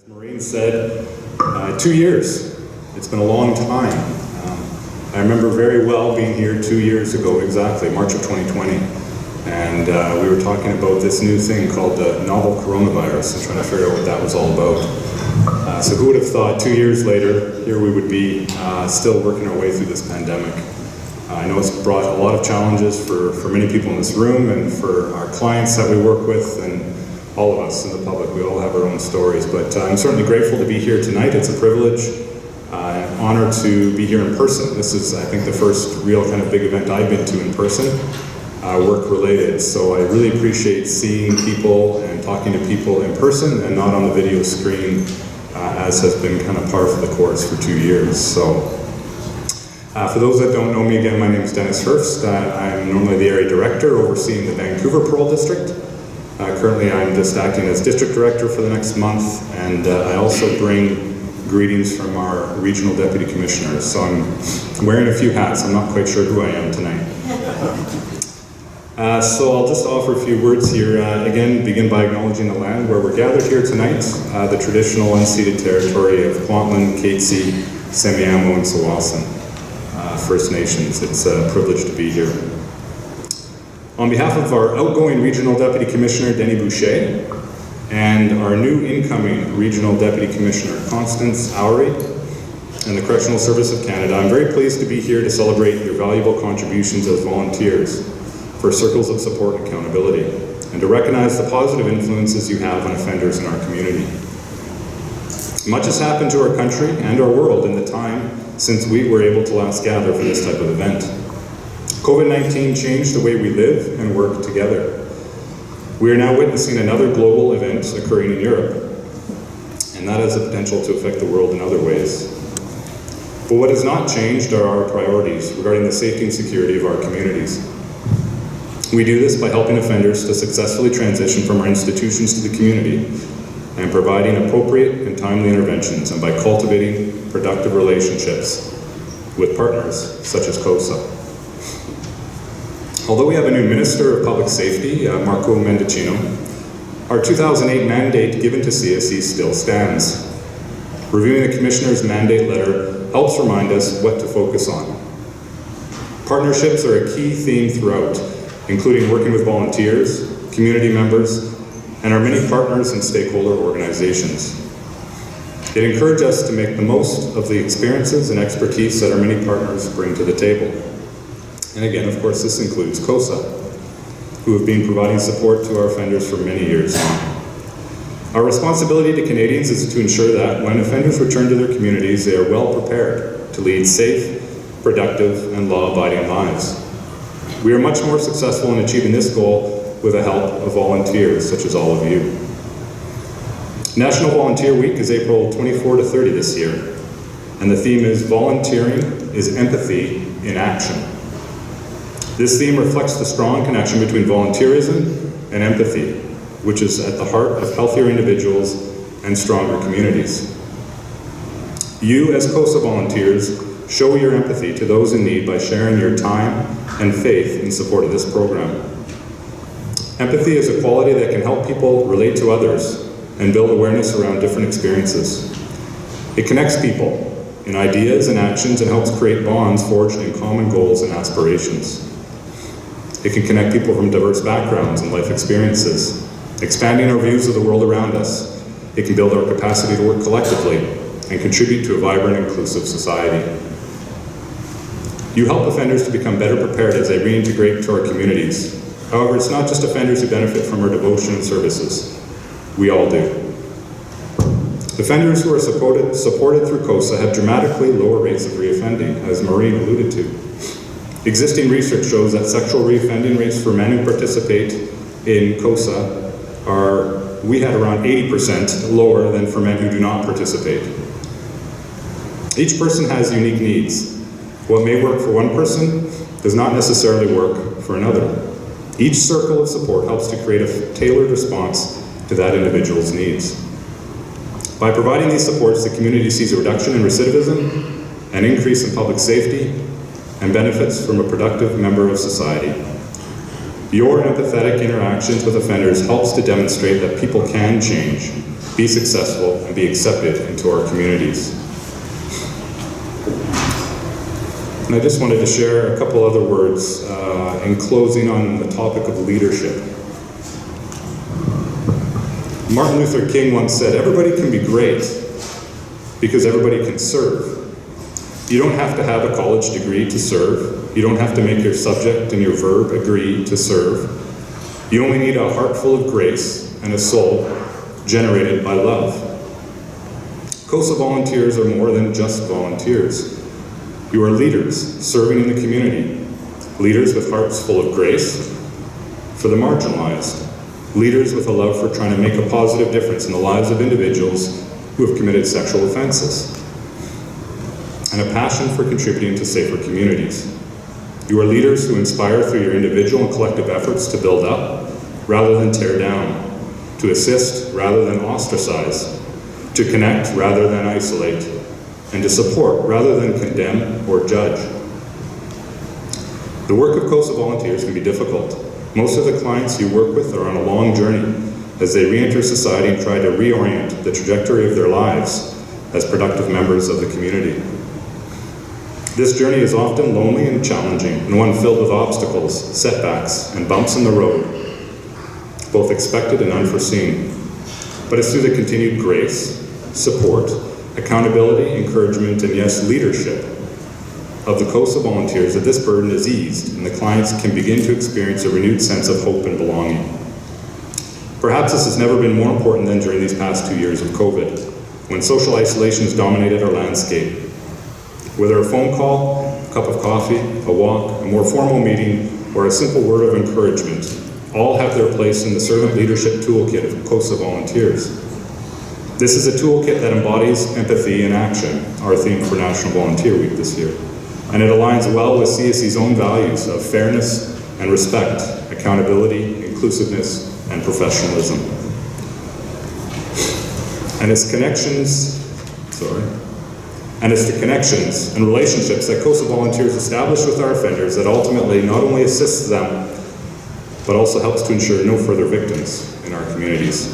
As Maureen said, 2 years. It's been a long time. I remember very well being here 2 years ago, exactly, March of 2020. And we were talking about this new thing called the novel coronavirus and trying to figure out what that was all about. So who would have thought 2 years later, here we would be still working our way through this pandemic. I know it's brought a lot of challenges for many people in this room and for our clients that we work with and all of us in the public. We all have our own stories, but I'm certainly grateful to be here tonight. It's a privilege and honor to be here in person. This is, I think, the first real kind of big event I've been to in person, work-related. So I really appreciate seeing people and talking to people in person and not on the video screen, as has been kind of par for the course for 2 years. So for those that don't know me, again, my name is Dennis Hurst. I'm normally the area director overseeing the Vancouver Parole District. Currently I'm just acting as district director for the next month, and I also bring greetings from our regional deputy commissioners. So I'm wearing a few hats. I'm not quite sure who I am tonight. So I'll just offer a few words here. Again, begin by acknowledging the land where we're gathered here tonight, the traditional unceded territory of Kwantlen, Katzie, Semiahmoo, and Tsawwassen First Nations. It's a privilege to be here. On behalf of our outgoing Regional Deputy Commissioner, Denis Boucher, and our new incoming Regional Deputy Commissioner, Constance Oury, and the Correctional Service of Canada, I'm very pleased to be here to celebrate your valuable contributions as volunteers for circles of support and accountability, and to recognize the positive influences you have on offenders in our community. Much has happened to our country and our world in the time since we were able to last gather for this type of event. COVID-19 changed the way we live and work together. We are now witnessing another global event occurring in Europe, and that has the potential to affect the world in other ways. But what has not changed are our priorities regarding the safety and security of our communities. We do this by helping offenders to successfully transition from our institutions to the community and providing appropriate and timely interventions, and by cultivating productive relationships with partners such as CoSA. Although we have a new Minister of Public Safety, Marco Mendicino, our 2008 mandate given to CSE still stands. Reviewing the Commissioner's mandate letter helps remind us what to focus on. Partnerships are a key theme throughout, including working with volunteers, community members, and our many partners and stakeholder organizations. It encourages us to make the most of the experiences and expertise that our many partners bring to the table. And again, of course, this includes CoSA, who have been providing support to our offenders for many years now. Our responsibility to Canadians is to ensure that when offenders return to their communities, they are well prepared to lead safe, productive, and law-abiding lives. We are much more successful in achieving this goal with the help of volunteers, such as all of you. National Volunteer Week is April 24 to 30 this year, and the theme is Volunteering is Empathy in Action. This theme reflects the strong connection between volunteerism and empathy, which is at the heart of healthier individuals and stronger communities. You, as CoSA volunteers, show your empathy to those in need by sharing your time and faith in support of this program. Empathy is a quality that can help people relate to others and build awareness around different experiences. It connects people in ideas and actions and helps create bonds forged in common goals and aspirations. It can connect people from diverse backgrounds and life experiences, expanding our views of the world around us. It can build our capacity to work collectively and contribute to a vibrant, inclusive society. You help offenders to become better prepared as they reintegrate to our communities. However, it's not just offenders who benefit from our devotion and services. We all do. Offenders who are supported through CoSA have dramatically lower rates of reoffending, as Maureen alluded to. Existing research shows that sexual reoffending rates for men who participate in CoSA we had around 80% lower than for men who do not participate. Each person has unique needs. What may work for one person does not necessarily work for another. Each circle of support helps to create a tailored response to that individual's needs. By providing these supports, the community sees a reduction in recidivism, an increase in public safety, and benefits from a productive member of society. Your empathetic interactions with offenders helps to demonstrate that people can change be successful, and be accepted into our communities. And I just wanted to share a couple other words in closing on the topic of leadership. Martin Luther King once said, "Everybody can be great because everybody can serve." You don't have to have a college degree to serve. You don't have to make your subject and your verb agree to serve. You only need a heart full of grace and a soul generated by love. CoSA volunteers are more than just volunteers. You are leaders serving in the community, leaders with hearts full of grace for the marginalized, leaders with a love for trying to make a positive difference in the lives of individuals who have committed sexual offenses, and a passion for contributing to safer communities. You are leaders who inspire through your individual and collective efforts to build up rather than tear down, to assist rather than ostracize, to connect rather than isolate, and to support rather than condemn or judge. The work of CoSA volunteers can be difficult. Most of the clients you work with are on a long journey as they re-enter society and try to reorient the trajectory of their lives as productive members of the community. This journey is often lonely and challenging, and one filled with obstacles, setbacks, and bumps in the road, both expected and unforeseen. But it's through the continued grace, support, accountability, encouragement, and yes, leadership of the CoSA volunteers that this burden is eased and the clients can begin to experience a renewed sense of hope and belonging. Perhaps this has never been more important than during these past 2 years of COVID, when social isolation has dominated our landscape. Whether a phone call, a cup of coffee, a walk, a more formal meeting, or a simple word of encouragement, all have their place in the servant leadership toolkit of CoSA volunteers. This is a toolkit that embodies empathy in action, our theme for National Volunteer Week this year. And it aligns well with CSE's own values of fairness and respect, accountability, inclusiveness, and professionalism. And it's the connections and relationships that CoSA volunteers establish with our offenders that ultimately not only assists them, but also helps to ensure no further victims in our communities.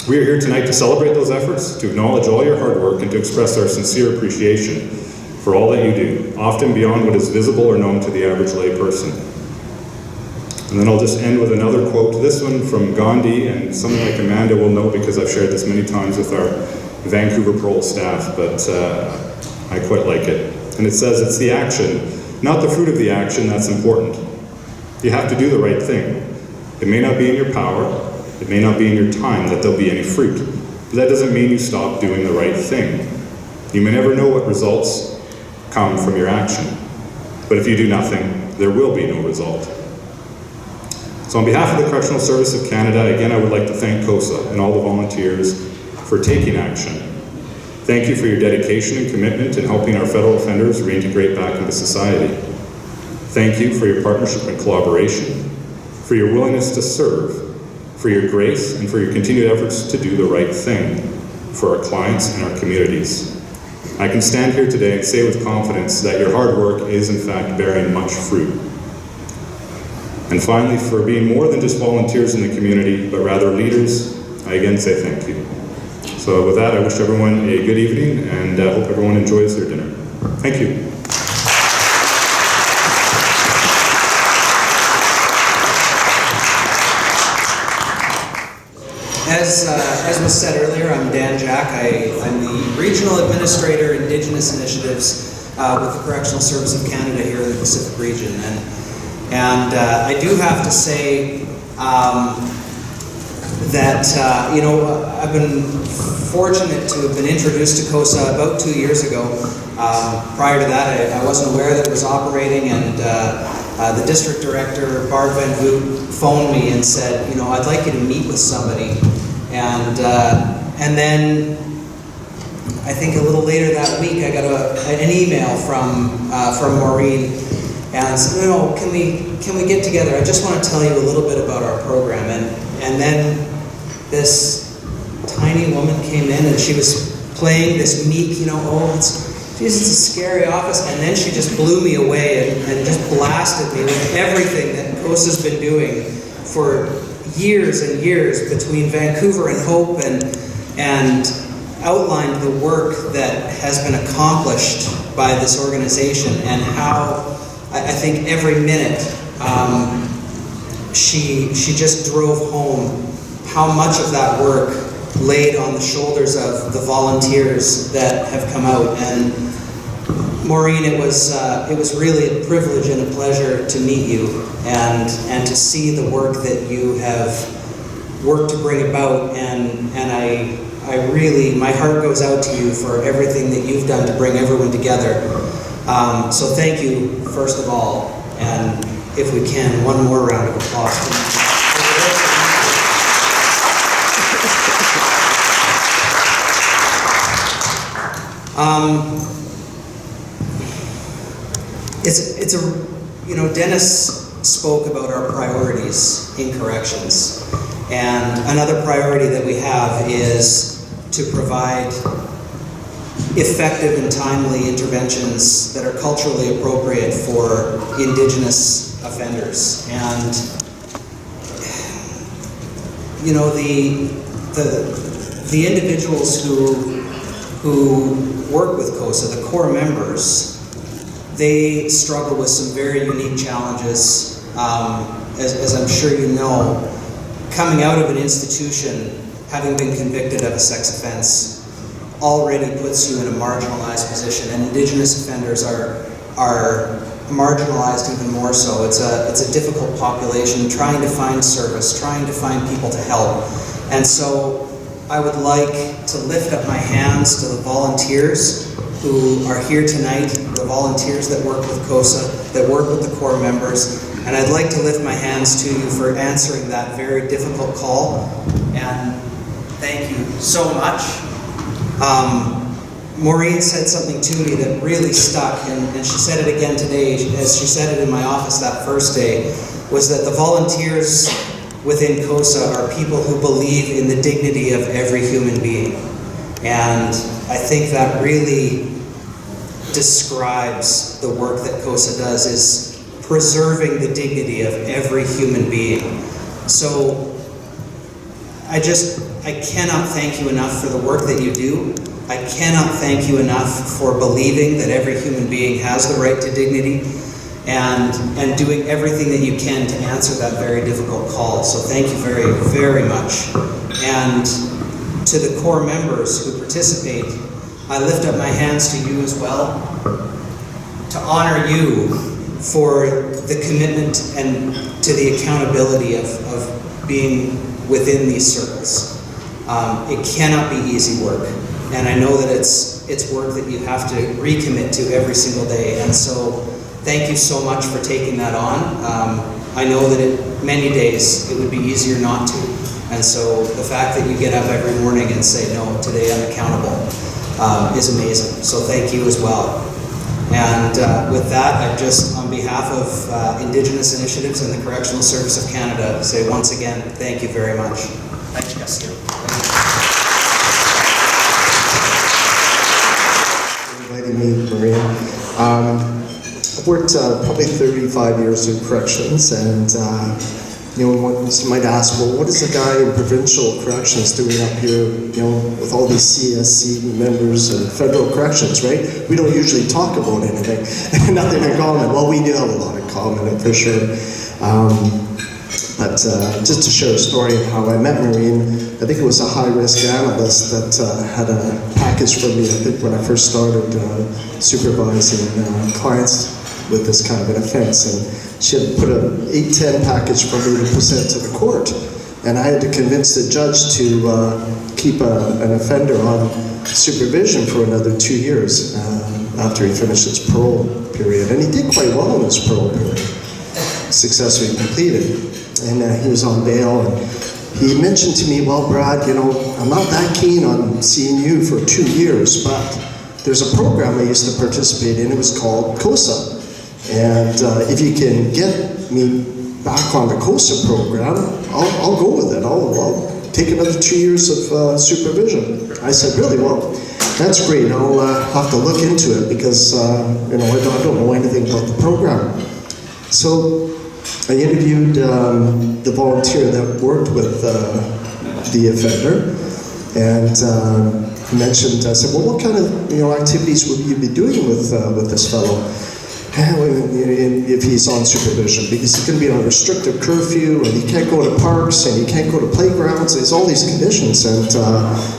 We are here tonight to celebrate those efforts, to acknowledge all your hard work, and to express our sincere appreciation for all that you do, often beyond what is visible or known to the average lay person. And then I'll just end with another quote, this one from Gandhi, and someone like Amanda will know because I've shared this many times with our Vancouver Parole staff, but I quite like it. And it says, "It's the action, not the fruit of the action, that's important. You have to do the right thing. It may not be in your power, it may not be in your time that there'll be any fruit, but that doesn't mean you stop doing the right thing. You may never know what results come from your action, but if you do nothing, there will be no result." So on behalf of the Correctional Service of Canada, again, I would like to thank CoSA and all the volunteers for taking action. Thank you for your dedication and commitment in helping our federal offenders reintegrate back into society. Thank you for your partnership and collaboration, for your willingness to serve, for your grace, and for your continued efforts to do the right thing for our clients and our communities. I can stand here today and say with confidence that your hard work is in fact bearing much fruit. And finally, for being more than just volunteers in the community, but rather leaders, I again say thank you. So with that, I wish everyone a good evening and hope everyone enjoys their dinner. Thank you. As was said earlier, I'm Dan Jack. I'm the Regional Administrator, Indigenous Initiatives with the Correctional Service of Canada here in the Pacific region. And I do have to say that, I've been fortunate to have been introduced to CoSA about 2 years ago. Prior to that, I wasn't aware that it was operating, and the district director, Barb Van Voot, phoned me and said, I'd like you to meet with somebody. And then I think a little later that week, I got an email from Maureen, and said, can we get together? I just want to tell you a little bit about our program. And then this tiny woman came in, and she was playing this meek, it's a scary office. And then she just blew me away and just blasted me with everything that CoSA's been doing for years and years between Vancouver and Hope and outlined the work that has been accomplished by this organization and how I think every minute she just drove home how much of that work laid on the shoulders of the volunteers that have come out. And Maureen, it was really a privilege and a pleasure to meet you and to see the work that you have worked to bring about, and I really, my heart goes out to you for everything that you've done to bring everyone together. So thank you, first of all, and if we can, one more round of applause. It's a, you know, Dennis spoke about our priorities in corrections, and another priority that we have is to provide effective and timely interventions that are culturally appropriate for Indigenous offenders. And you know, the individuals who work with CoSA, the core members, they struggle with some very unique challenges. As I'm sure you know, coming out of an institution, having been convicted of a sex offense, already puts you in a marginalized position, and Indigenous offenders are marginalized even more so. It's a difficult population, trying to find service, trying to find people to help. And so I would like to lift up my hands to the volunteers who are here tonight, the volunteers that work with CoSA, that work with the core members, and I'd like to lift my hands to you for answering that very difficult call, and thank you so much. Maureen said something to me that really stuck, and she said it again today, as she said it in my office that first day, was that the volunteers within CoSA are people who believe in the dignity of every human being. And I think that really describes the work that CoSA does, is preserving the dignity of every human being. So I cannot thank you enough for the work that you do. I cannot thank you enough for believing that every human being has the right to dignity, and doing everything that you can to answer that very difficult call. So thank you very, very much. And to the core members who participate, I lift up my hands to you as well, to honor you for the commitment and to the accountability of being within these circles. It cannot be easy work, and I know that it's work that you have to recommit to every single day, and so thank you so much for taking that on. I know that many days it would be easier not to, and so the fact that you get up every morning and say, no, today I'm accountable, is amazing. So thank you as well. And with that, I just, on behalf of Indigenous Initiatives and the Correctional Service of Canada, say once again, thank you very much. Thanks, Jesse. Inviting me, Maria. I've worked probably 35 years in corrections, and you know, you might ask, well, what is a guy in provincial corrections doing up here, you know, with all these CSC members and federal corrections, right? We don't usually talk about anything, nothing in common. Well, we do have a lot in common, for sure. But just to share a story of how I met Maureen, I think it was a high-risk analyst that had a package for me, I think, when I first started supervising clients with this kind of an offense. And she had put an 810 package for me to present to the court. And I had to convince the judge to keep an offender on supervision for another 2 years after he finished his parole period. And he did quite well in his parole period, successfully completed. And he was on bail, and he mentioned to me, well, Brad, you know, I'm not that keen on seeing you for 2 years, but there's a program I used to participate in. It was called CoSA. And if you can get me back on the CoSA program, I'll go with it. I'll take another 2 years of supervision. I said, really? Well, that's great. I'll have to look into it because you know, I don't know anything about the program. So I I interviewed the volunteer that worked with the offender, and he mentioned, I said, well, what kind of activities would you be doing with this fellow? If he's on supervision, because he's going to be on a restrictive curfew, and he can't go to parks, and he can't go to playgrounds. There's all these conditions, and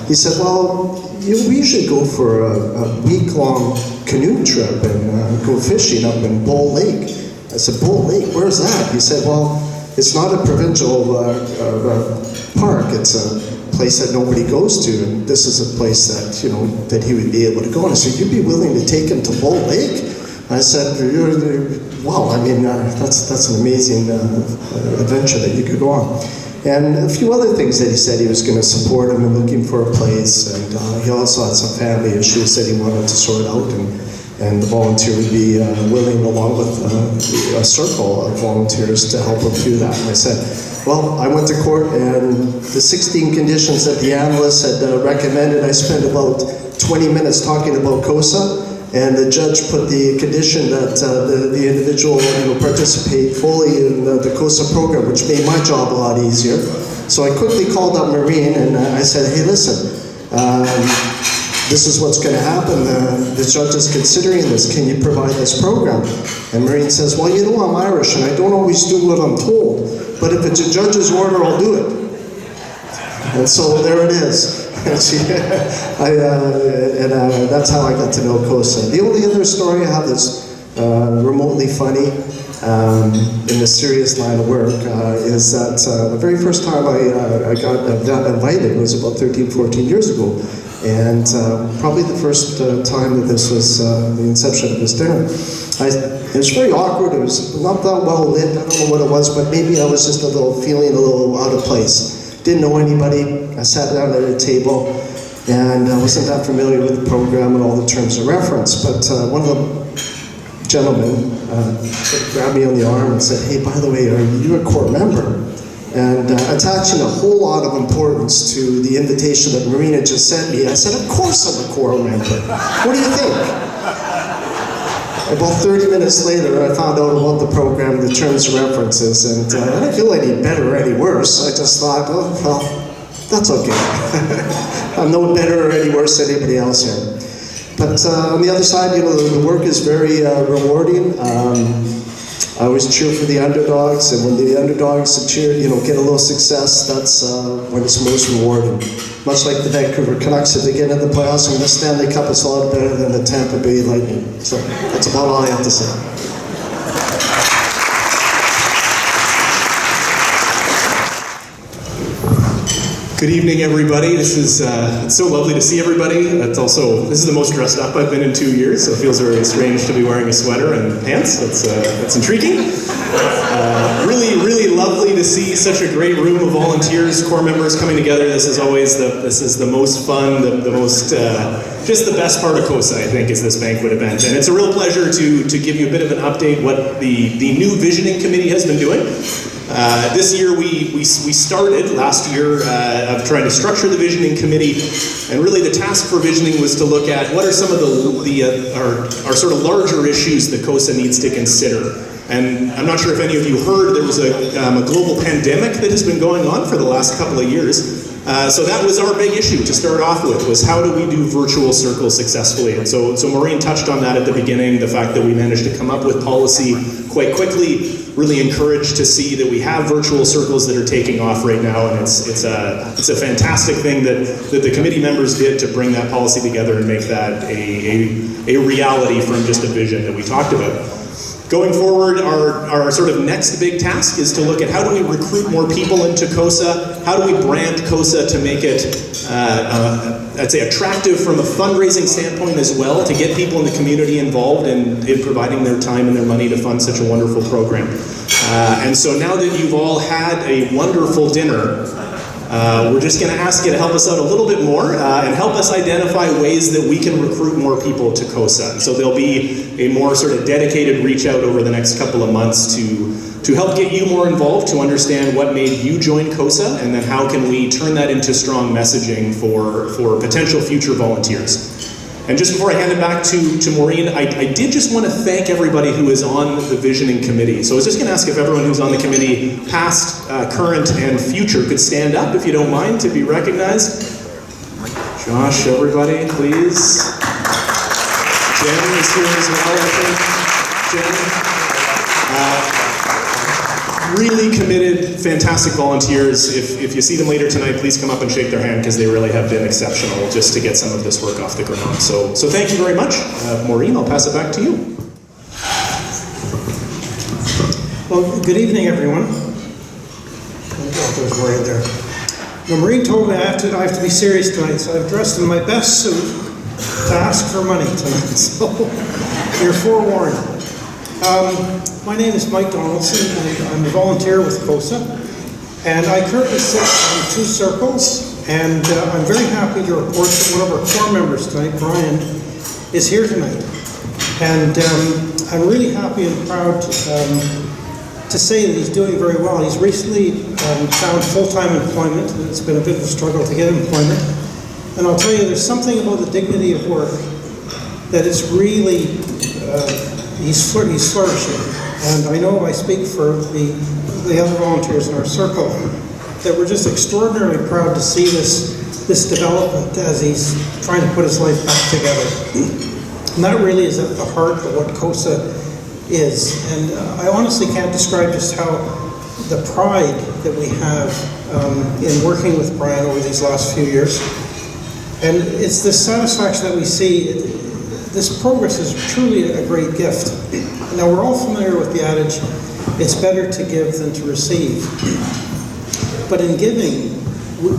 he said, well, we usually go for a week-long canoe trip and go fishing up in Bull Lake. I said, Bull Lake, where's that? He said, well, it's not a provincial park. It's a place that nobody goes to, and this is a place that that he would be able to go. And I said, you'd be willing to take him to Bull Lake? I said, wow, I mean, that's an amazing adventure that you could go on. And a few other things that he said he was going to support him in looking for a place, and he also had some family issues that he wanted to sort out, and the volunteer would be willing, along with a circle of volunteers, to help him through that. And I said, well, I went to court, and the 16 conditions that the analysts had recommended, I spent about 20 minutes talking about CoSA. And the judge put the condition that the individual participate fully in the CoSA program, which made my job a lot easier. So I quickly called up Maureen, and I said, hey, listen, this is what's going to happen. The judge is considering this. Can you provide this program? And Maureen says, well, I'm Irish, and I don't always do what I'm told. But if it's a judge's order, I'll do it. And so there it is. That's how I got to know CoSA. The only other story I have that's remotely funny in the serious line of work is that the very first time I got invited was about 13, 14 years ago. And probably the first time that this was the inception of this dinner. It was very awkward. It was not that well lit. I don't know what it was, but maybe I was just feeling a little out of place. Didn't know anybody. I sat down at a table, and I wasn't that familiar with the program and all the terms of reference. But one of the gentlemen grabbed me on the arm and said, hey, by the way, are you a core member? And attaching a whole lot of importance to the invitation that Marina just sent me, I said, of course I'm a core member. What do you think? About 30 minutes later, I found out about the program, the terms of references, and I didn't feel any better or any worse. I just thought, oh, well, that's okay. I'm no better or any worse than anybody else here. But on the other side, the work is very rewarding. I always cheer for the underdogs, and when the underdogs cheer, get a little success, that's when it's most rewarding. Much like the Vancouver Canucks, if they get into the playoffs and win the Stanley Cup, it's a lot better than the Tampa Bay Lightning. So that's about all I have to say. Good evening, everybody. This is it's so lovely to see everybody. This is the most dressed up I've been in 2 years, so it feels very strange to be wearing a sweater and pants. That's intriguing. Really lovely to see such a great room of volunteers, core members coming together. This is always the most fun, the most just the best part of CoSA, I think, is this banquet event. And it's a real pleasure to give you a bit of an update what the new visioning committee has been doing. This year we started last year of trying to structure the visioning committee, and really the task for visioning was to look at what are some of our sort of larger issues that CoSA needs to consider. And I'm not sure if any of you heard, there was a global pandemic that has been going on for the last couple of years. So that was our big issue to start off with, was how do we do virtual circles successfully? And so Maureen touched on that at the beginning, the fact that we managed to come up with policy quite quickly. Really encouraged to see that we have virtual circles that are taking off right now, and it's a fantastic thing that the committee members did to bring that policy together and make that a reality from just a vision that we talked about. Going forward, our sort of next big task is to look at how do we recruit more people into CoSA, how do we brand CoSA to make it, I'd say, attractive from a fundraising standpoint as well, to get people in the community involved in providing their time and their money to fund such a wonderful program. And so now that you've all had a wonderful dinner, we're just going to ask you to help us out a little bit more and help us identify ways that we can recruit more people to CoSA. So there'll be a more sort of dedicated reach out over the next couple of months to help get you more involved, to understand what made you join CoSA, and then how can we turn that into strong messaging for potential future volunteers. And just before I hand it back to Maureen, I did just want to thank everybody who is on the visioning committee. So I was just going to ask if everyone who's on the committee, past, current, and future, could stand up, if you don't mind, to be recognized. Josh, everybody, please. Jen is here as well, I think. Jen. Really committed, fantastic volunteers. If you see them later tonight, please come up and shake their hand because they really have been exceptional just to get some of this work off the ground. So thank you very much. Maureen, I'll pass it back to you. Well, good evening, everyone. There's Maureen there. Now, Maureen told me I have to be serious tonight, so I've dressed in my best suit to ask for money tonight. So you're forewarned. My name is Mike Donaldson, and I'm a volunteer with CoSA, and I currently sit on 2 circles, and I'm very happy to report that one of our core members tonight, Brian, is here tonight. And I'm really happy and proud to say that he's doing very well. He's recently found full-time employment, and it's been a bit of a struggle to get employment. And I'll tell you, there's something about the dignity of work that is really, he's flourishing. And I know I speak for the other volunteers in our circle that we're just extraordinarily proud to see this development as he's trying to put his life back together. And that really is at the heart of what CoSA is. And I honestly can't describe just how the pride that we have in working with Brian over these last few years. And it's this satisfaction that we see. This progress is truly a great gift. Now, we're all familiar with the adage, it's better to give than to receive. But in giving,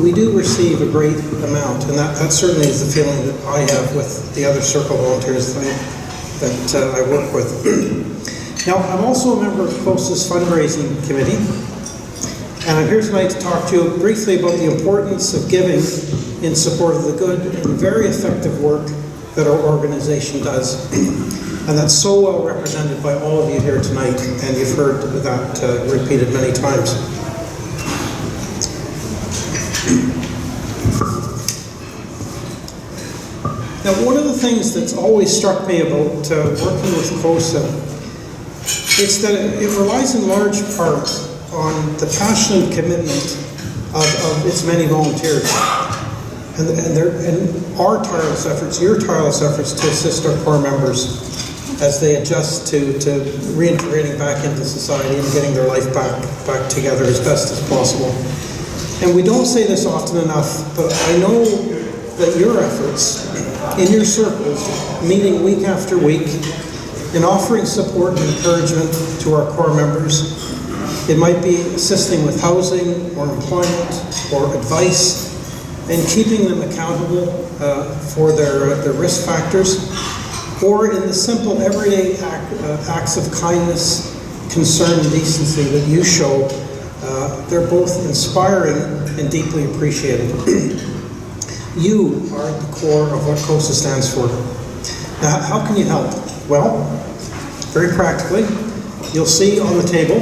we do receive a great amount, and that certainly is the feeling that I have with the other circle volunteers that I work with. Now, I'm also a member of CoSA's fundraising committee, and I'm here tonight to talk to you briefly about the importance of giving in support of the good and very effective work that our organization does. And that's so well represented by all of you here tonight, and you've heard that repeated many times. Now, one of the things that's always struck me about working with CoSA is that it relies in large part on the passion and commitment of its many volunteers. And our tireless efforts, your tireless efforts to assist our core members as they adjust to reintegrating back into society and getting their life back together as best as possible. And we don't say this often enough, but I know that your efforts in your circles, meeting week after week, in offering support and encouragement to our core members, it might be assisting with housing or employment or advice, and keeping them accountable for their risk factors, or in the simple everyday acts of kindness, concern, and decency that you show. They're both inspiring and deeply appreciated. You are at the core of what CoSA stands for. Now, how can you help? Well, very practically, you'll see on the table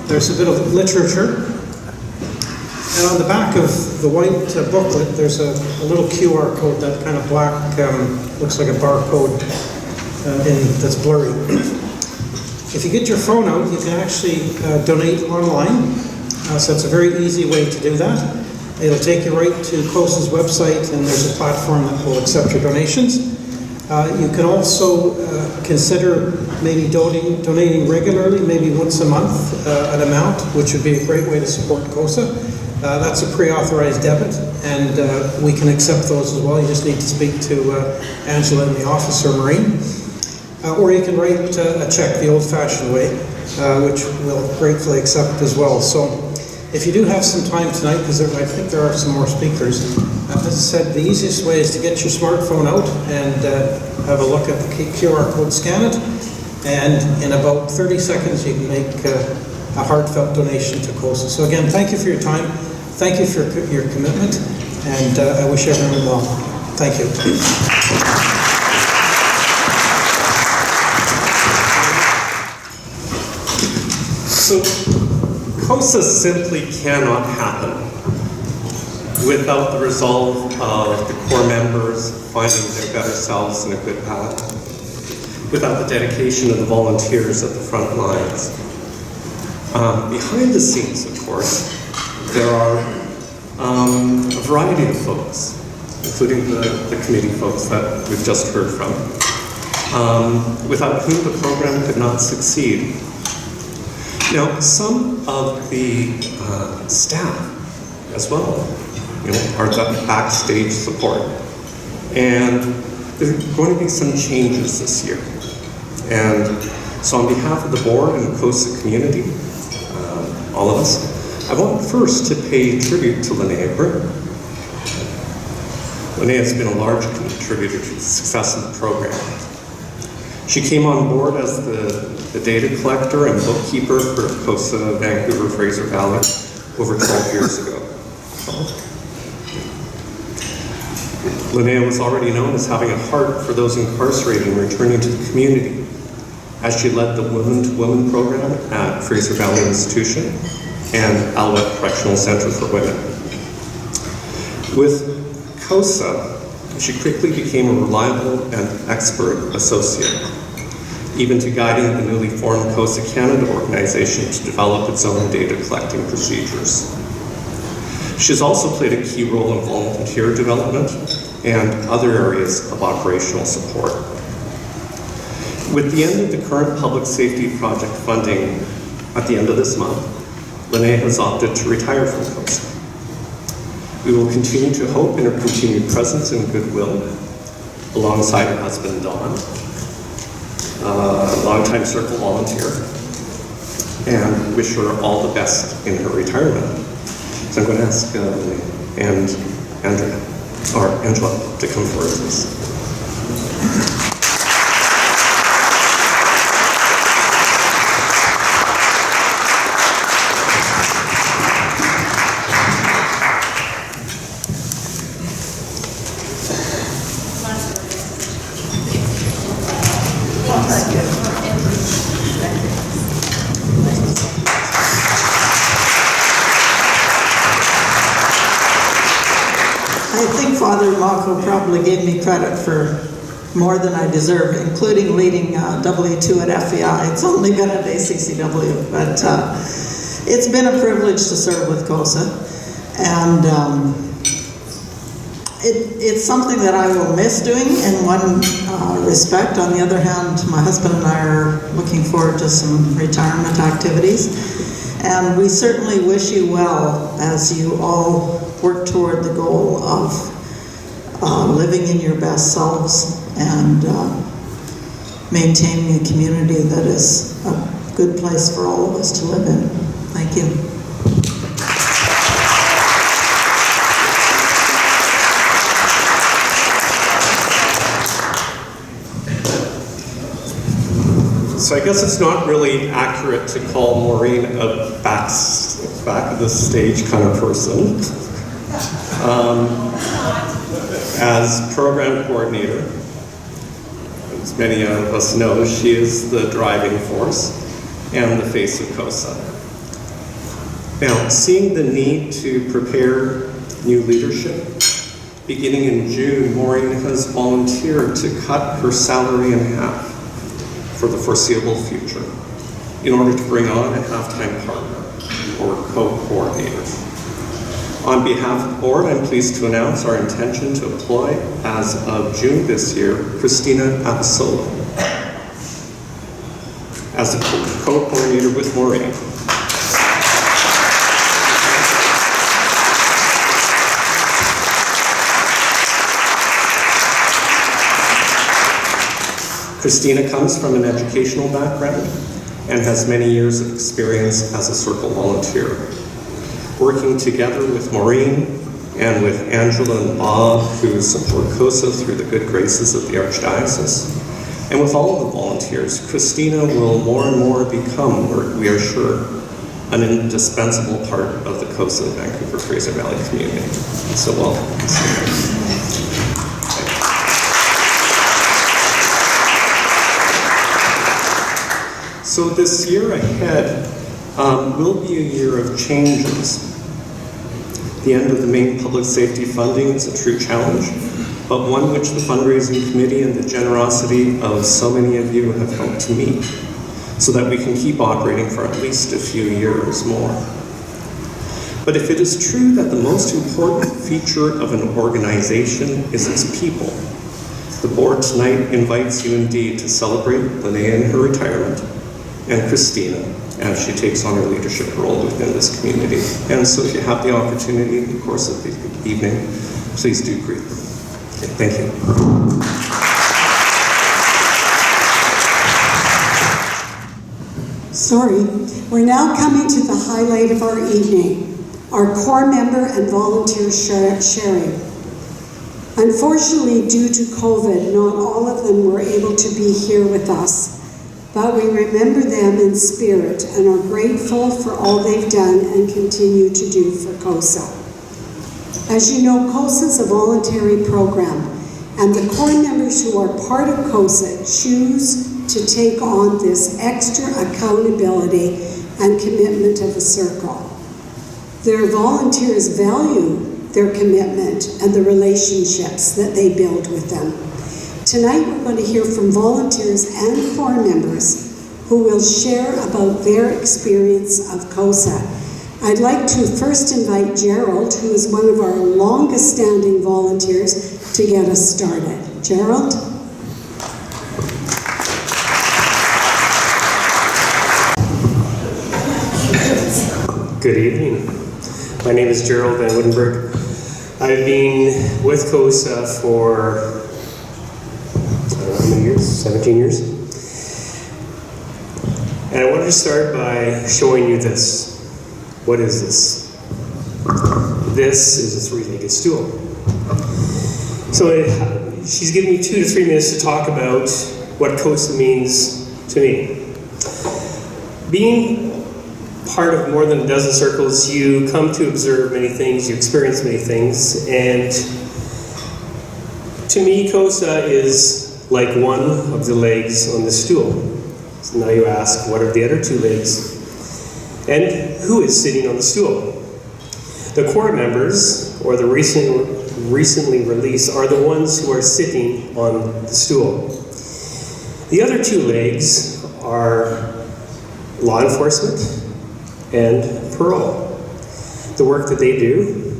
there's a bit of literature. And on the back of the white booklet, there's a little QR code, that kind of black, looks like a barcode that's blurry. If you get your phone out, you can actually donate online. So it's a very easy way to do that. It'll take you right to CoSA's website, and there's a platform that will accept your donations. You can also consider maybe donating regularly, maybe once a month, an amount, which would be a great way to support CoSA. That's a pre-authorized debit, and we can accept those as well. You just need to speak to Angela in the office or Maureen. Or you can write a check the old-fashioned way, which we'll gratefully accept as well. So if you do have some time tonight, because I think there are some more speakers, as I said, the easiest way is to get your smartphone out and have a look at the QR code, scan it, and in about 30 seconds you can make a heartfelt donation to CoSA. So again, thank you for your time, thank you for your commitment, and I wish everyone well. Thank you. So CoSA simply cannot happen without the resolve of the core members finding their better selves and a good path, without the dedication of the volunteers at the front lines. Behind the scenes, of course, there are a variety of folks, including the committee folks that we've just heard from, without whom the program could not succeed. Now, some of the staff as well, are the backstage support. And there are going to be some changes this year. And so on behalf of the board and the CoSA community, all of us, I want first to pay tribute to Linnea Britton. Linnea has been a large contributor to the success of the program. She came on board as the data collector and bookkeeper for CoSA Vancouver Fraser Valley over 12 years ago. Linnea was already known as having a heart for those incarcerated and returning to the community, as she led the Women to Women program at Fraser Valley Institution and Alouette Correctional Center for Women. With CoSA, she quickly became a reliable and expert associate, even to guiding the newly formed CoSA Canada organization to develop its own data collecting procedures. She's also played a key role in volunteer development and other areas of operational support. With the end of the current public safety project funding at the end of this month, Linnea has opted to retire from CoSA. We will continue to hope in her continued presence and goodwill alongside her husband, Don, a longtime Circle volunteer, and wish her all the best in her retirement. So I'm going to ask Angela to come forward, please. I think Father Mako probably gave me credit for more than I deserve, including leading W2 at FEI. It's only been at ACCW, but it's been a privilege to serve with CoSA. And it's something that I will miss doing in one respect. On the other hand, my husband and I are looking forward to some retirement activities. And we certainly wish you well as you all work toward the goal of living in your best selves and maintaining a community that is a good place for all of us to live in. Thank you. So I guess it's not really accurate to call Maureen a back of the stage kind of person. As program coordinator, as many of us know, she is the driving force and the face of CoSA. Now, seeing the need to prepare new leadership, beginning in June, Maureen has volunteered to cut her salary in half for the foreseeable future in order to bring on a half-time partner or co-coordinator. On behalf of the board, I'm pleased to announce our intention to employ, as of June this year, Christina Abasola as a co-coordinator with Maureen. Christina comes from an educational background and has many years of experience as a Circle volunteer. Working together with Maureen and with Angela and Bob, who support CoSA through the good graces of the Archdiocese, and with all of the volunteers, Christina will more and more become, we are sure, an indispensable part of the CoSA Vancouver Fraser Valley community. So welcome. So this year ahead will be a year of changes. The end of the main public safety funding is a true challenge, but one which the fundraising committee and the generosity of so many of you have helped to meet, so that we can keep operating for at least a few years more. But if it is true that the most important feature of an organization is its people, the board tonight invites you indeed to celebrate Linnea in her retirement and Christina as she takes on her leadership role within this community. And so if you have the opportunity in the course of the evening, please do greet them. Okay, thank you. Sorry, we're now coming to the highlight of our evening, our core member and volunteer sharing. Unfortunately, due to COVID, not all of them were able to be here with us, but we remember them in spirit and are grateful for all they've done and continue to do for CoSA. As you know, CoSA is a voluntary program, and the core members who are part of CoSA choose to take on this extra accountability and commitment of the circle. Their volunteers value their commitment and the relationships that they build with them. Tonight we're going to hear from volunteers and core members who will share about their experience of CoSA. I'd like to first invite Gerald, who is one of our longest standing volunteers, to get us started. Gerald? Good evening. My name is Gerald Van Woudenberg. I've been with CoSA for, I don't know how many years, 17 years. And I wanted to start by showing you this. What is this? This is a three-legged stool. So she's given me 2 to 3 minutes to talk about what CoSA means to me. Being part of more than a dozen circles, you come to observe many things, you experience many things, and to me, CoSA is like one of the legs on the stool. So now you ask, what are the other 2 legs? And who is sitting on the stool? The core members, or the recently released, are the ones who are sitting on the stool. The other 2 legs are law enforcement and parole. The work that they do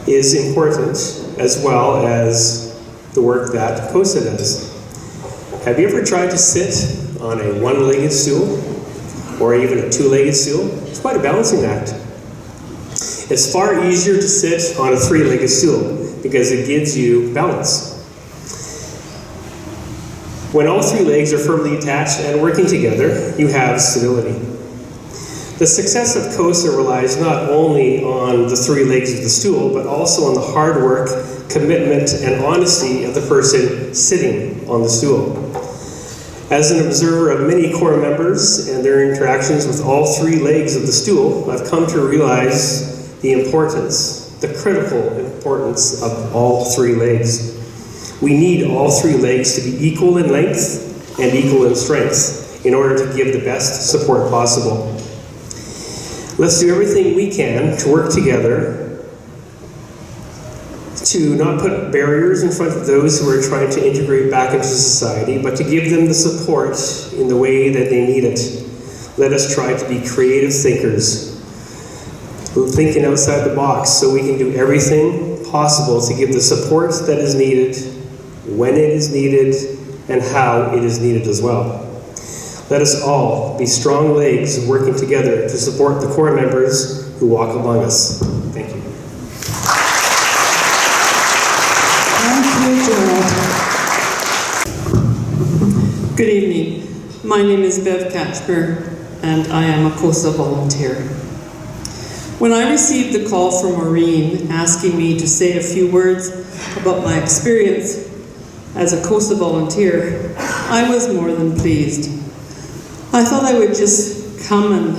is important, as well as the work that CoSA does. Have you ever tried to sit on a one-legged stool, or even a 2-legged stool? It's quite a balancing act. It's far easier to sit on a 3-legged stool, because it gives you balance. When all 3 legs are firmly attached and working together, you have stability. The success of CoSA relies not only on the 3 legs of the stool, but also on the hard work, commitment, and honesty of the person sitting on the stool. As an observer of many core members and their interactions with all 3 legs of the stool, I've come to realize the importance, the critical importance of all 3 legs. We need all 3 legs to be equal in length and equal in strength in order to give the best support possible. Let's do everything we can to work together to not put barriers in front of those who are trying to integrate back into society, but to give them the support in the way that they need it. Let us try to be creative thinkers, thinking outside the box, so we can do everything possible to give the support that is needed, when it is needed, and how it is needed as well. Let us all be strong legs working together to support the core members who walk among us. Thank you. Thank you, Gerald. Good evening. My name is Bev Katchmer, and I am a CoSA volunteer. When I received the call from Maureen asking me to say a few words about my experience as a CoSA volunteer, I was more than pleased. I thought I would just come and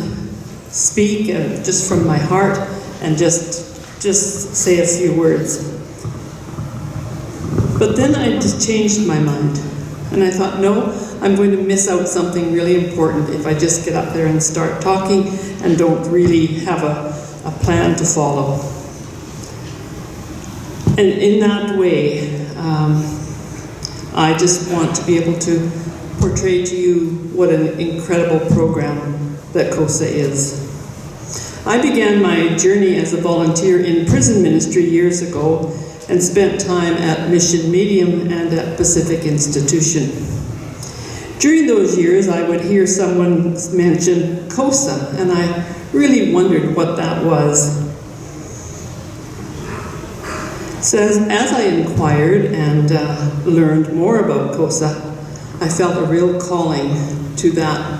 speak just from my heart and just say a few words. But then I just changed my mind, and I thought, no, I'm going to miss out something really important if I just get up there and start talking and don't really have a a plan to follow. And in that way, I just want to be able to portray to you what an incredible program that CoSA is. I began my journey as a volunteer in prison ministry years ago and spent time at Mission Medium and at Pacific Institution. During those years, I would hear someone mention CoSA, and I really wondered what that was. So as I inquired and learned more about CoSA, I felt a real calling to that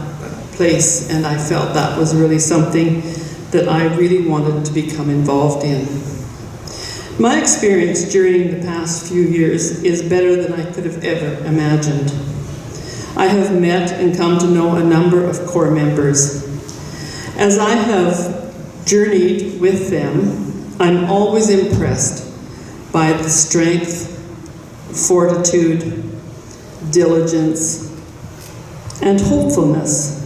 place, and I felt that was really something that I really wanted to become involved in. My experience during the past few years is better than I could have ever imagined. I have met and come to know a number of core members. As I have journeyed with them, I'm always impressed by the strength, fortitude, diligence, and hopefulness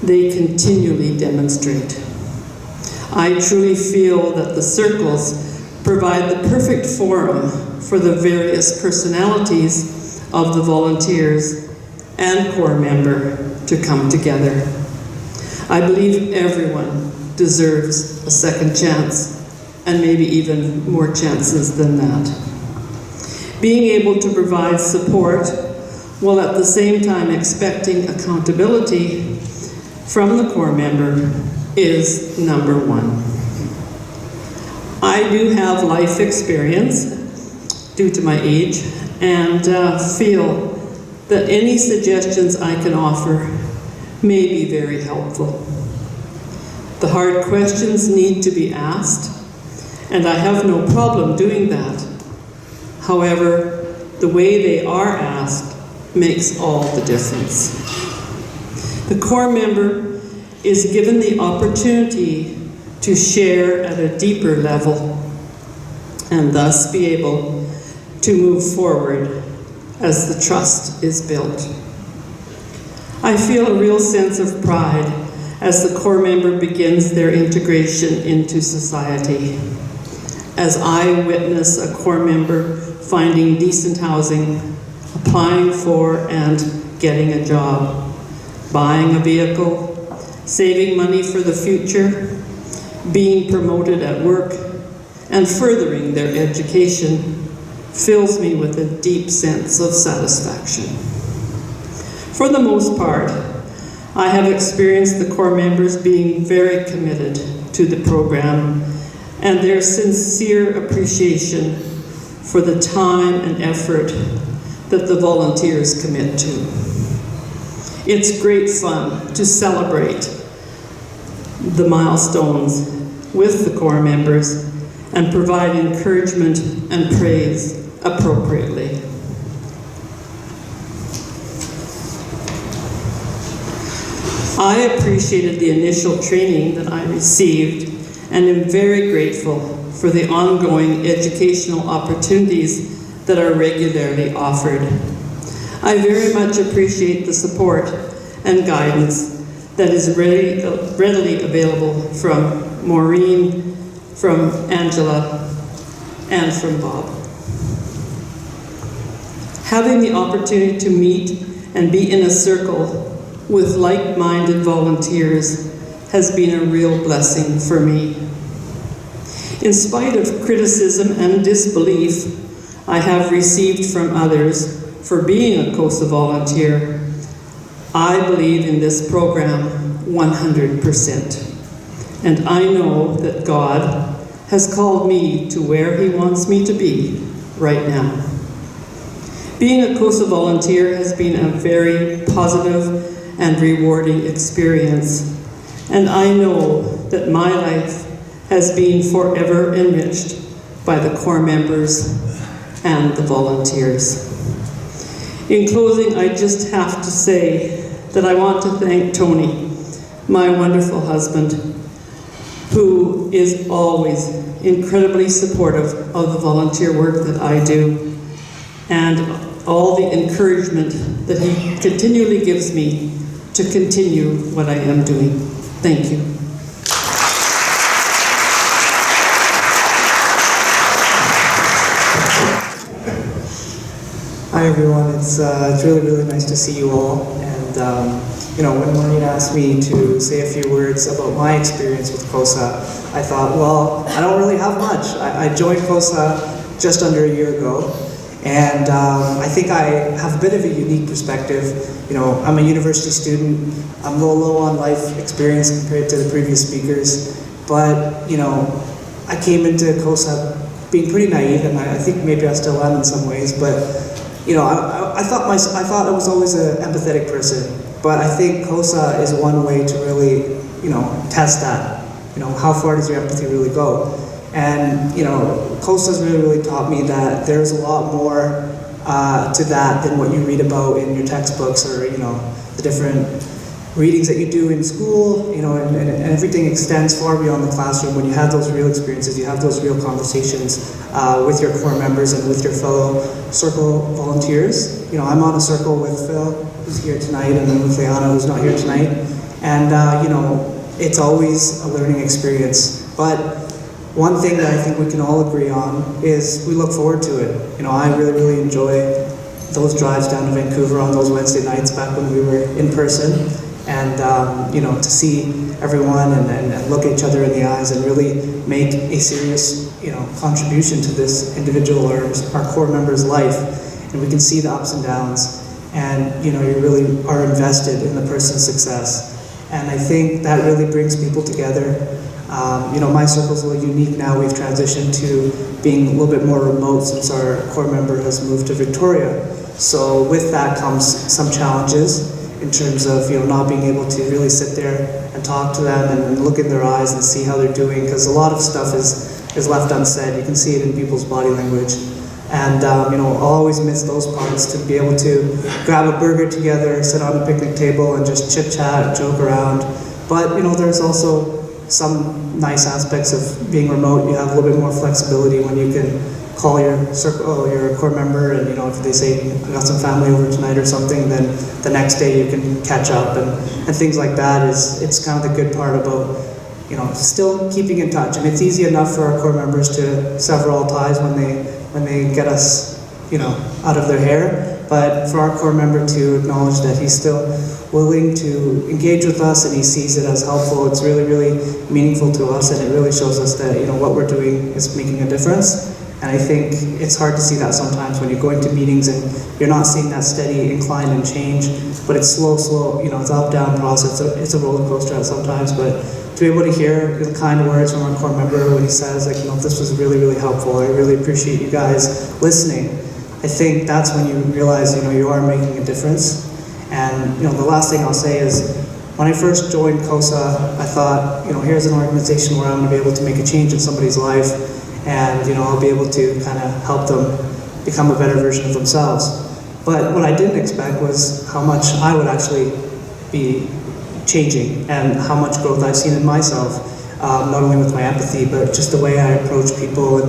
they continually demonstrate. I truly feel that the circles provide the perfect forum for the various personalities of the volunteers and core member to come together. I believe everyone deserves a second chance, and maybe even more chances than that. Being able to provide support while at the same time expecting accountability from the core member is number one. I do have life experience due to my age and feel that any suggestions I can offer may be very helpful. The hard questions need to be asked, and I have no problem doing that. However, the way they are asked makes all the difference. The core member is given the opportunity to share at a deeper level and thus be able to move forward as the trust is built. I feel a real sense of pride as the core member begins their integration into society. As I witness a core member finding decent housing, applying for and getting a job, buying a vehicle, saving money for the future, being promoted at work, and furthering their education, fills me with a deep sense of satisfaction. For the most part, I have experienced the core members being very committed to the program and their sincere appreciation for the time and effort that the volunteers commit to. It's great fun to celebrate the milestones with the core members and provide encouragement and praise appropriately. I appreciated the initial training that I received and am very grateful for the ongoing educational opportunities that are regularly offered. I very much appreciate the support and guidance that is readily available from Maureen, from Angela, and from Bob. Having the opportunity to meet and be in a circle with like-minded volunteers has been a real blessing for me. In spite of criticism and disbelief I have received from others for being a CoSA volunteer, I believe in this program 100%. And I know that God has called me to where He wants me to be right now. Being a CoSA volunteer has been a very positive and rewarding experience, and I know that my life has been forever enriched by the core members and the volunteers. In closing, I just have to say that I want to thank Tony, my wonderful husband, who is always incredibly supportive of the volunteer work that I do, and all the encouragement that he continually gives me to continue what I am doing. Thank you. Hi everyone, it's really nice to see you all. And when Maureen asked me to say a few words about my experience with CoSA, I thought, well, I don't really have much. I joined CoSA just under a year ago, and I think I have a bit of a unique perspective. I'm a university student. I'm a little low on life experience compared to the previous speakers, but I came into CoSA being pretty naive, and I think maybe I still am in some ways, but I thought I was always an empathetic person, but I think CoSA is one way to really, test that. How far does your empathy really go? And CoSA's really taught me that there's a lot more to that than what you read about in your textbooks or the different readings that you do in school, and everything extends far beyond the classroom. When you have those real experiences, you have those real conversations with your core members and with your fellow circle volunteers. I'm on a circle with Phil, who's here tonight, and then with Leanna, who's not here tonight. And it's always a learning experience. But one thing that I think we can all agree on is we look forward to it. I really enjoy those drives down to Vancouver on those Wednesday nights back when we were in person. And to see everyone and look at each other in the eyes and really make a serious contribution to this individual or our core member's life, and we can see the ups and downs, and you really are invested in the person's success, and I think that really brings people together. My circle's a little unique now. We've transitioned to being a little bit more remote since our core member has moved to Victoria. So with that comes some challenges in terms of not being able to really sit there and talk to them and look in their eyes and see how they're doing, because a lot of stuff is left unsaid. You can see it in people's body language. And I'll always miss those parts, to be able to grab a burger together, sit on a picnic table and just chit chat, joke around. But there's also some nice aspects of being remote. You have a little bit more flexibility when you can call your circle, your core member, and if they say, I got some family over tonight or something, then the next day you can catch up and things like that. It's kind of the good part about still keeping in touch. And it's easy enough for our core members to sever all ties when they get us out of their hair, but for our core member to acknowledge that he's still willing to engage with us and he sees it as helpful, it's really meaningful to us, and it really shows us that what we're doing is making a difference. And I think it's hard to see that sometimes when you're going to meetings and you're not seeing that steady incline and change, but it's slow, it's up, down process. It's a roller coaster sometimes, but to be able to hear the kind words from our core member when he says, this was really helpful, I really appreciate you guys listening. I think that's when you realize, you are making a difference. And, the last thing I'll say is, when I first joined CoSA, I thought, here's an organization where I'm going to be able to make a change in somebody's life, and I'll be able to kind of help them become a better version of themselves. But what I didn't expect was how much I would actually be changing and how much growth I've seen in myself, not only with my empathy, but just the way I approach people.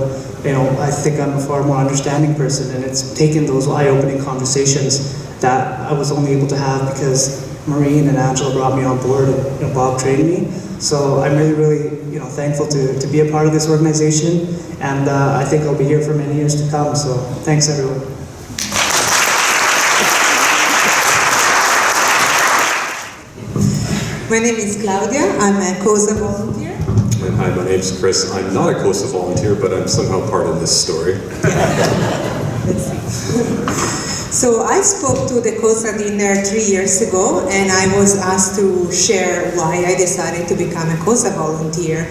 And I think I'm a far more understanding person, and it's taken those eye-opening conversations that I was only able to have because Maureen and Angela brought me on board, and Bob trained me. So I'm really thankful to be a part of this organization, and I think I'll be here for many years to come. So thanks, everyone. My name is Claudia. I'm a CoSA volunteer. And hi, my name's Chris. I'm not a CoSA volunteer, but I'm somehow part of this story. Let's see. So I spoke to the CoSA dinner 3 years ago, and I was asked to share why I decided to become a CoSA volunteer.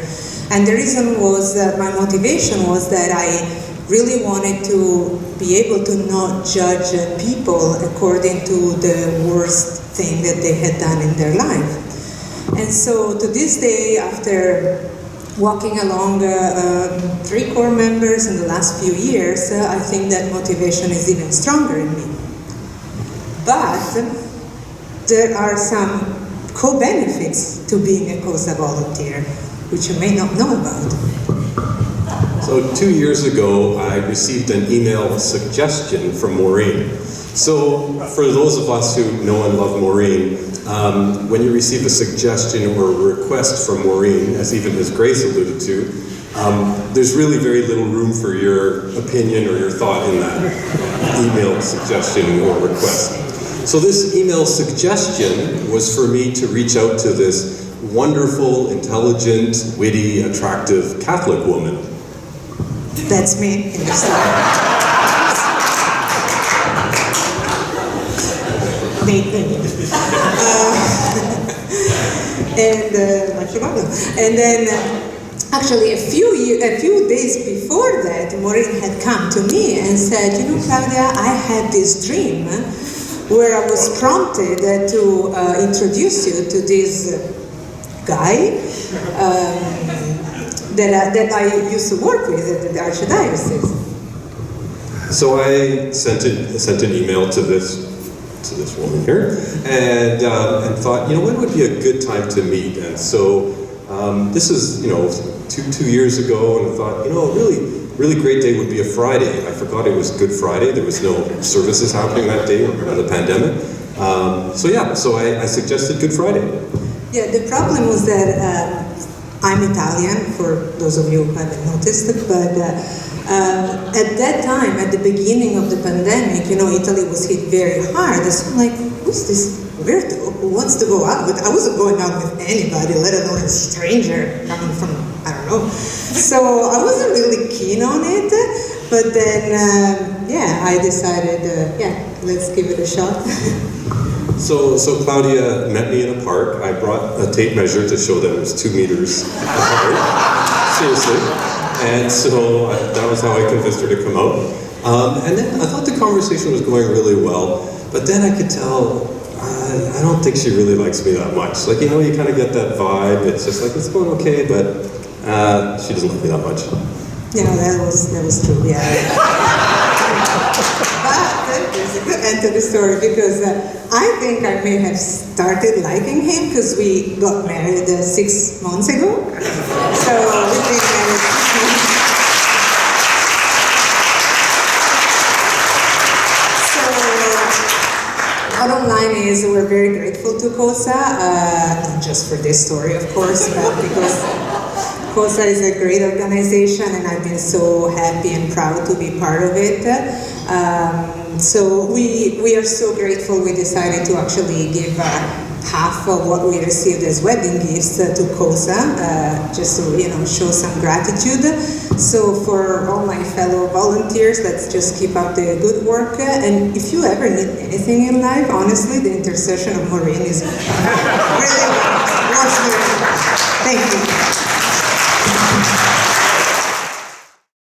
And the reason was that my motivation was that I really wanted to be able to not judge people according to the worst thing that they had done in their life. And so to this day, after walking along 3 core members in the last few years, I think that motivation is even stronger in me. But there are some co-benefits to being a CoSA volunteer, which you may not know about. So 2 years ago, I received an email suggestion from Maureen. So for those of us who know and love Maureen, when you receive a suggestion or a request from Maureen, as even as Grace alluded to, there's really very little room for your opinion or your thought in that email suggestion or request. So this email suggestion was for me to reach out to this wonderful, intelligent, witty, attractive Catholic woman. That's me in the story. And then actually a few days before that, Maureen had come to me and said, you know, Claudia, I had this dream where I was prompted to introduce you to this guy that I used to work with at the Archdiocese. So I sent an email to this woman here, and thought, you know, when would be a good time to meet? And so this is, you know, two years ago, and I thought, you know, really great day would be a Friday. I forgot it was Good Friday. There was no services happening that day on the pandemic. So I suggested Good Friday. Yeah, the problem was that I'm Italian, for those of you who haven't noticed it, but at that time, at the beginning of the pandemic, you know, Italy was hit very hard. So I'm like, who's this weirdo who wants to go out? But I wasn't going out with anybody, let alone a stranger coming from, I don't know. So I wasn't really keen on it, but then, I decided, let's give it a shot. So Claudia met me in a park. I brought a tape measure to show that it was 2 meters apart. Seriously. And so that was how I convinced her to come out. And then I thought the conversation was going really well, but then I could tell, I don't think she really likes me that much. Like, you know, you kind of get that vibe. It's just like, it's going okay, but she doesn't like me that much. You know, that was true, yeah. But there's a good end to the story, because I think I may have started liking him because we got married 6 months ago. So we've been married 6 months. So bottom line is we're very grateful to CoSA, not just for this story, of course, but because CoSA is a great organization, and I've been so happy and proud to be part of it. So we are so grateful. We decided to actually give half of what we received as wedding gifts to CoSA, just to, you know, show some gratitude. So for all my fellow volunteers, let's just keep up the good work. And if you ever need anything in life, honestly, the intercession of Maureen is really worth it. Thank you.